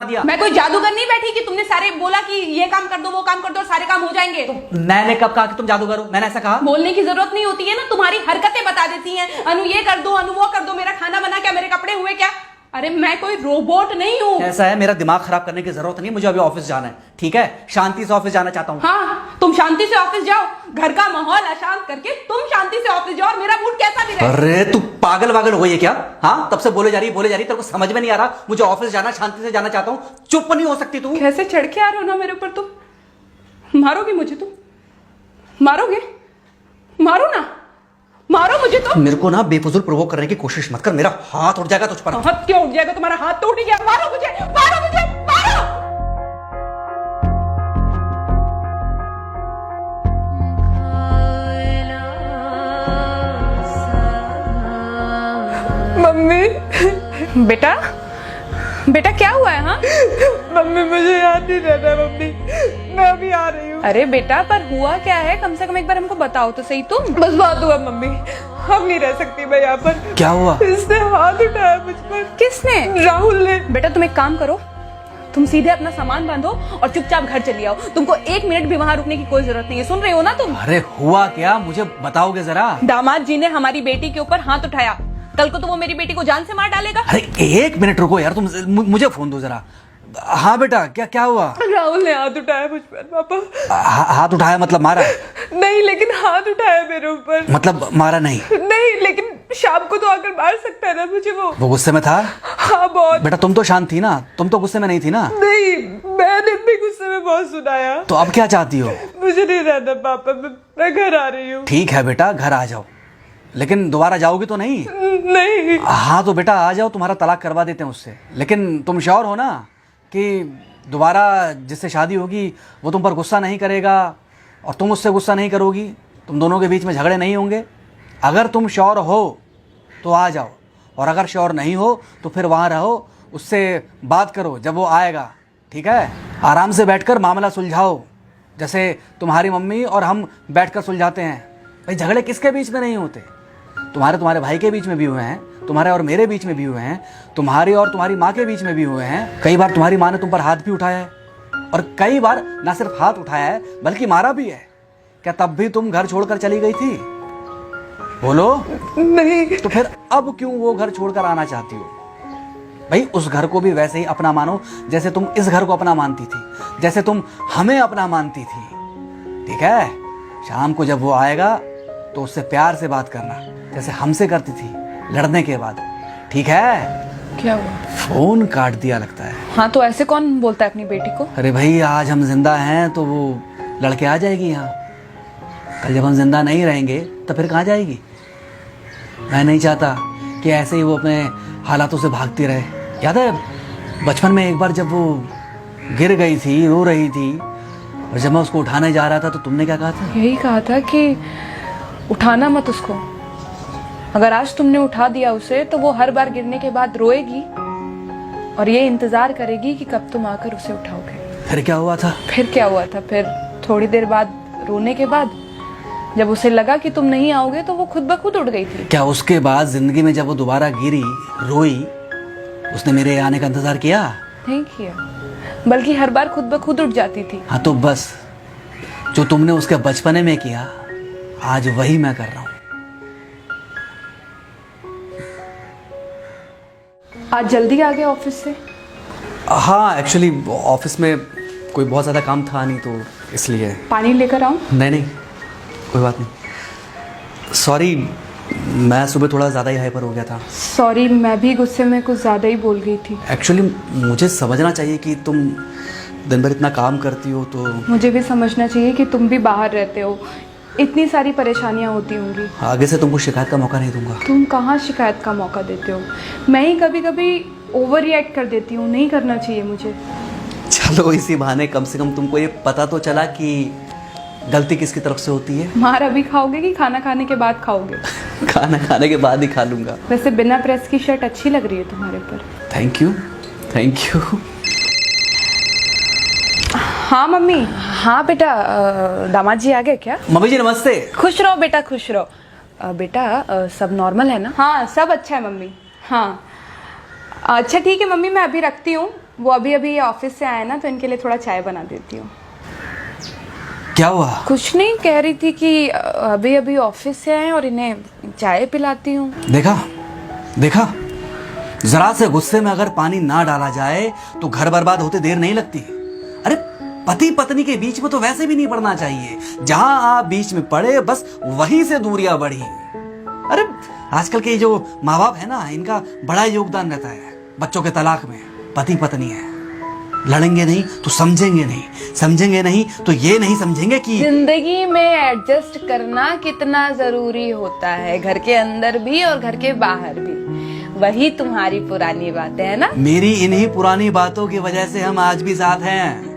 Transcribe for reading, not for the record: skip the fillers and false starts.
दिया। मैं कोई जादूगर नहीं बैठी कि तुमने सारे बोला कि ये काम कर दो वो काम कर दो और सारे काम हो जाएंगे। मैंने कब कहा कि तुम जादूगर हो? मैंने ऐसा कहा? बोलने की जरूरत नहीं होती है ना, तुम्हारी हरकतें बता देती हैं। अनु ये कर दो, अनु वो कर दो, मेरा खाना बना क्या, मेरे कपड़े हुए क्या। अरे मैं कोई रोबोट नहीं हूँ। ऐसा है, मेरा दिमाग खराब करने की जरूरत नहीं, मुझे अभी ऑफिस जाना है। ठीक है, शांति से ऑफिस जाना चाहता हूँ। हाँ, तुम शांति से ऑफिस जाओ, घर का माहौल अशांत करके तुम शांति से ऑफिस जाओ और मेरा मूड कैसा भी रहे। अरे तू पागल वागल हो गई है क्या? हाँ, तब से बोले जा रही तेरे को समझ में नहीं आ रहा? मुझे ऑफिस जाना, शांति से जाना चाहता हूँ। चुप नहीं हो सकती तू? कैसे चढ़ के आ रहे हो ना मेरे ऊपर तुम। मारोगे मुझे? तुम मारोगे? मारो ना, मारो मुझे। तो मेरे को ना बेफजूल प्रोवोक करने की कोशिश मत कर, मेरा हाथ उठ जाएगा तुझ पर। हाथ क्यों उठ जाएगा? तुम्हारा हाथ तो उठ गया। मारो मुझे, मारो मुझे, मारो। मम्मी। बेटा, बेटा क्या हुआ है? हाँ मम्मी मुझे याद नहीं रहता मम्मी, मैं अभी आ रही हूँ। अरे बेटा, पर हुआ क्या है? कम से कम एक बार हमको बताओ तो सही। तुम बस बात हुआ मम्मी, हम नहीं रह सकती मैं यहाँ पर। क्या हुआ? इसने हाथ उठाया मुझ पर। किसने? राहुल ने। बेटा तुम एक काम करो, तुम सीधे अपना सामान बांधो और चुपचाप घर चली आओ। तुमको एक मिनट भी वहाँ रुकने की कोई जरूरत नहीं है। सुन रहे हो ना तुम? अरे हुआ क्या, मुझे बताओगे जरा? दामाद जी ने हमारी बेटी के ऊपर हाथ उठाया। कल को तो वो मेरी बेटी को जान से मार डालेगा। अरे एक मिनट रुको यार, तुम मुझे फोन दो जरा। हाँ बेटा, क्या हुआ? राहुल ने हाथ उठाया मुझ पर पापा। हाथ उठाया मतलब मारा? नहीं, लेकिन हाथ उठाया मेरे ऊपर। मतलब मारा नहीं? नहीं, लेकिन शाम को तो आकर मार सकता है ना मुझे वो गुस्से में था? हाँ बहुत। बेटा तुम तो शांत थी ना, तुम तो गुस्से में नहीं थी ना? नहीं, मैंने भी गुस्से में बहुत सुनाया। तो अब क्या चाहती हो? मुझे नहीं रहना पापा, मैं घर आ रही हूँ। ठीक है बेटा, घर आ जाओ, लेकिन दोबारा जाओगी तो नहीं? नहीं। हाँ तो बेटा आ जाओ, तुम्हारा तलाक करवा देते हैं उससे। लेकिन तुम श्योर हो ना कि दोबारा जिससे शादी होगी वो तुम पर गुस्सा नहीं करेगा और तुम उससे गुस्सा नहीं करोगी, तुम दोनों के बीच में झगड़े नहीं होंगे? अगर तुम श्योर हो तो आ जाओ, और अगर श्योर नहीं हो तो फिर वहाँ रहो, उससे बात करो जब वो आएगा। ठीक है, आराम से बैठकर मामला सुलझाओ, जैसे तुम्हारी मम्मी और हम बैठकर सुलझाते हैं। भाई झगड़े किसके बीच में नहीं होते? तुम्हारे भाई के बीच में भी हुए हैं, तुम्हारे और मेरे बीच में भी हुए हैं, तुम्हारी और तुम्हारी माँ के बीच में भी हुए हैं। कई बार तुम्हारी माँ ने तुम पर हाथ भी उठाया है, और कई बार ना सिर्फ हाथ उठाया है बल्कि मारा भी है। क्या तब भी तुम घर छोड़कर चली गई थी? बोलो। नहीं। तो फिर अब क्यों वो घर छोड़कर आना चाहती हो? भाई उस घर को भी वैसे ही अपना मानो जैसे तुम इस घर को अपना मानती थी, जैसे तुम हमें अपना मानती थी। ठीक है, शाम को जब वो आएगा तो उससे प्यार से बात करना, जैसे हमसे करती थी लड़ने के बाद। ठीक है? क्या हुआ? फोन काट दिया लगता है। हाँ तो ऐसे कौन बोलता है अपनी बेटी को? अरे भाई आज हम जिंदा हैं तो वो लड़के आ जाएगी यहाँ, कल जब हम जिंदा नहीं रहेंगे तो फिर कहाँ जाएगी? मैं नहीं चाहता कि ऐसे ही वो अपने हालातों से भागती रहे। याद है बचपन में एक बार जब वो गिर गई थी, रो रही थी, और जब मैं उसको उठाने जा रहा था तो तुमने क्या कहा था? यही कहा था कि उठाना मत उसको। अगर आज तुमने उठा दिया उसे तो वो हर बार गिरने के बाद रोएगी और ये इंतजार करेगी कि कब तुम आकर उसे उठाओगे। फिर क्या हुआ था? फिर क्या हुआ था? फिर थोड़ी देर बाद रोने के बाद जब उसे लगा कि तुम नहीं आओगे तो वो खुद ब खुद उठ गई थी। क्या उसके बाद जिंदगी में जब वो दोबारा गिरी, रोई, उसने मेरे आने का इंतजार किया? नहीं किया, बल्कि हर बार खुद ब खुद उठ जाती थी। हाँ तो बस जो तुमने उसके बचपने में किया आज वही मैं कर रहा हूँ। आज जल्दी आ गए ऑफिस से? हाँ एक्चुअली ऑफिस में कोई बहुत ज़्यादा काम था नहीं तो इसलिए। पानी लेकर आऊं? नहीं कोई बात नहीं, सॉरी मैं सुबह थोड़ा ज़्यादा ही हाइपर हो गया था। सॉरी, मैं भी गुस्से में कुछ ज़्यादा ही बोल गई थी। एक्चुअली मुझे समझना चाहिए कि तुम दिन भर इतना काम करती हो तो मुझे भी समझना चाहिए कि तुम भी बाहर रहते हो, इतनी सारी परेशानियां होती होंगी। आगे से तुमको शिकायत का मौका नहीं दूंगा। तुम कहाँ शिकायत का मौका देते हो? मैं ही कभी कभी ओवर रिएक्ट कर देती हूँ, नहीं करना चाहिए मुझे। चलो इसी बहाने कम से कम तुमको ये पता तो चला कि गलती किसकी तरफ से होती है। मार अभी खाओगे कि खाना खाने के बाद खाओगे? खाना खाने के बाद ही खा लूंगा। वैसे बिना प्रेस की शर्ट अच्छी लग रही है तुम्हारे पर। Thank you. हाँ मम्मी। हाँ बेटा, दामाद जी आ गए क्या? मम्मी जी नमस्ते। खुश रहो बेटा, खुश रहो। बेटा सब नॉर्मल है ना? हाँ सब अच्छा है मम्मी। हाँ अच्छा ठीक है मम्मी, मैं अभी रखती हूँ, वो अभी अभी ऑफिस से आए ना, तो इनके लिए थोड़ा चाय बना देती हूँ। क्या हुआ? कुछ नहीं, कह रही थी कि अभी अभी ऑफिस से आए और इन्हें चाय पिलाती हूँ। देखा देखा, जरा से गुस्से में अगर पानी ना डाला जाए तो घर बर्बाद होते देर नहीं लगती। अरे पति पत्नी के बीच में तो वैसे भी नहीं पड़ना चाहिए, जहां आप बीच में पड़े बस वहीं से दूरियां बढ़ी। अरे आजकल के जो माँ बाप है ना, इनका बड़ा योगदान रहता है बच्चों के तलाक में। पति पत्नी है, लड़ेंगे नहीं तो समझेंगे नहीं, समझेंगे नहीं तो ये नहीं समझेंगे कि जिंदगी में एडजस्ट करना कितना जरूरी होता है, घर के अंदर भी और घर के बाहर भी। वही तुम्हारी पुरानी बातें है ना। मेरी इन्हीं पुरानी बातों की वजह से हम आज भी साथ हैं।